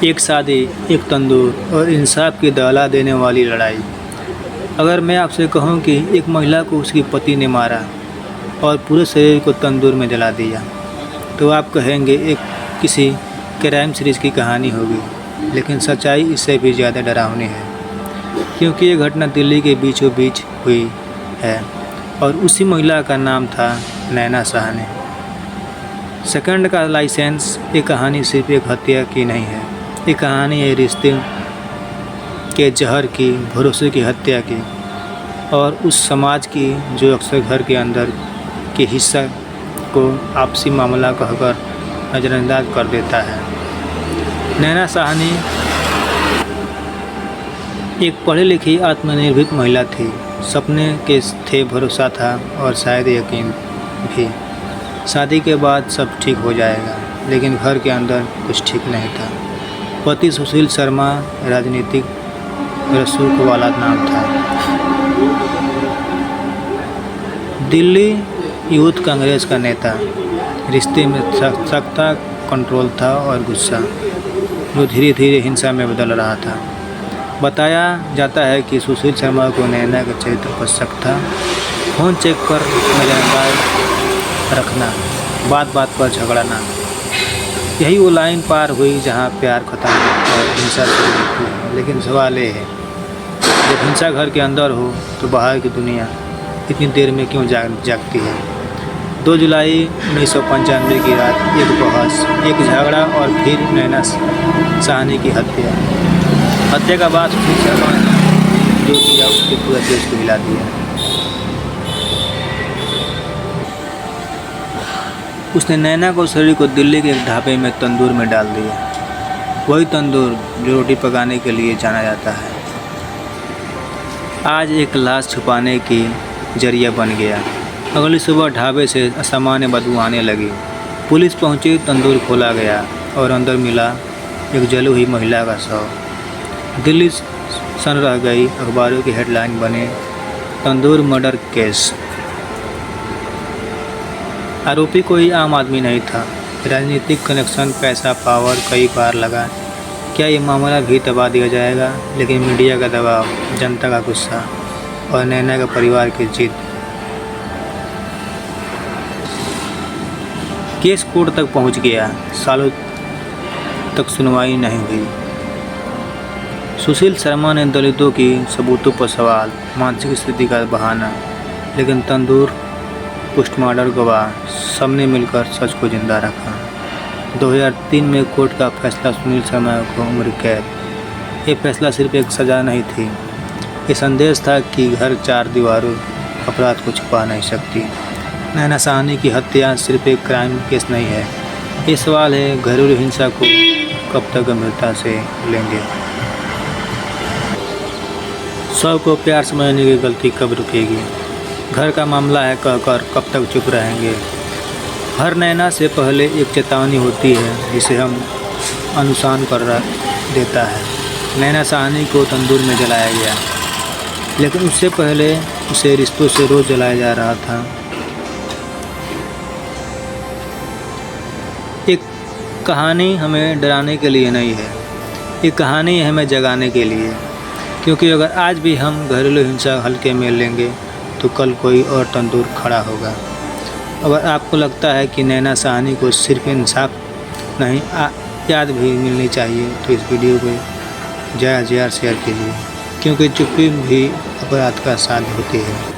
एक शादी, एक तंदूर और इंसाफ की दहला देने वाली लड़ाई। अगर मैं आपसे कहूं कि एक महिला को उसके पति ने मारा और पूरे शरीर को तंदूर में जला दिया, तो आप कहेंगे एक किसी क्राइम सीरीज़ की कहानी होगी। लेकिन सच्चाई इससे भी ज़्यादा डरावनी है, क्योंकि ये घटना दिल्ली के बीचों बीच हुई है और उसी महिला का नाम था नैना साहनी। सेकंड का लाइसेंस। ये कहानी सिर्फ एक हत्या की नहीं है, ये कहानी है रिश्ते के जहर की, भरोसे की हत्या की, और उस समाज की जो अक्सर घर के अंदर के हिस्सा को आपसी मामला कहकर नज़रअंदाज कर देता है। नैना साहनी एक पढ़ी लिखी आत्मनिर्भर महिला थी। सपने के थे, भरोसा था और शायद यकीन भी। शादी के बाद सब ठीक हो जाएगा, लेकिन घर के अंदर कुछ ठीक नहीं था। पति सुशील शर्मा राजनीतिक रसूख वाला नाम था। दिल्ली यूथ कांग्रेस का नेता। रिश्ते में सख्ता कंट्रोल था और गुस्सा, जो धीरे धीरे हिंसा में बदल रहा था। बताया जाता है कि सुशील शर्मा को नैना के चरित्र पर शक था। फ़ोन चेक कर नज़रअंदाज रखना, बात बात पर झगड़ना, यही वो लाइन पार हुई जहां प्यार खत्म और हिंसा शुरू होती है। लेकिन सवाल ये है, जब हिंसा घर के अंदर हो तो बाहर की दुनिया इतनी देर में क्यों जागती है। 2 जुलाई 1995 की रात एक बहस, एक झगड़ा और फिर नैना साहनी की हत्या। हत्या का बाद सुशील शर्मा ने जो किया उसके पूरे देश को हिला दिया। उसने नैना को शरीर को दिल्ली के एक ढाबे में तंदूर में डाल दिया, वही तंदूर जो रोटी पकाने के लिए जाना जाता है। आज एक लाश छुपाने की जरिया बन गया। अगली सुबह ढाबे से असामान्य बदबू आने लगी। पुलिस पहुंची, तंदूर खोला गया और अंदर मिला एक जली हुई महिला का शव। दिल्ली सन रह गई। अखबारों की हेडलाइन बने, तंदूर मर्डर केस। आरोपी कोई आम आदमी नहीं था। राजनीतिक कनेक्शन, पैसा, पावर कई बार लगा। क्या ये मामला भी दबा दिया जाएगा? लेकिन मीडिया का दबाव, जनता का गुस्सा और नैना के परिवार की जिद। केस कोर्ट तक पहुंच गया। सालों तक सुनवाई नहीं हुई। सुशील शर्मा ने दलितों की सबूतों पर सवाल, मानसिक स्थिति का बहाना, लेकिन तंदूर, पोस्टमार्टम गवाह, सबने मिलकर सच को जिंदा रखा। 2003 में कोर्ट का फैसला, सुशील शर्मा को उम्र कैद। ये फैसला सिर्फ एक सज़ा नहीं थी, ये संदेश था कि घर 4 दीवारों अपराध को छुपा नहीं सकती। नैना साहनी की हत्या सिर्फ एक क्राइम केस नहीं है, ये सवाल है घरेलू हिंसा को कब तक गंभीरता से लेंगे। सब को प्यार समझने की गलती कब रुकेगी। घर का मामला है कहकर कब तक चुप रहेंगे। हर नैना से पहले एक चेतावनी होती है जिसे हम अनुसान कर देता है। नैना साहनी को तंदूर में जलाया गया, लेकिन उससे पहले उसे रिश्तों से रोज़ जलाया जा रहा था। एक कहानी हमें डराने के लिए नहीं है, एक कहानी है हमें जगाने के लिए। क्योंकि अगर आज भी हम घरेलू हिंसा हल्के में लेंगे तो कल कोई और तंदूर खड़ा होगा। अगर आपको लगता है कि नैना साहनी को सिर्फ इंसाफ नहीं याद भी मिलनी चाहिए, तो इस वीडियो को ज़्यादा शेयर कीजिए, क्योंकि चुप्पी भी अपराध का साथ होती है।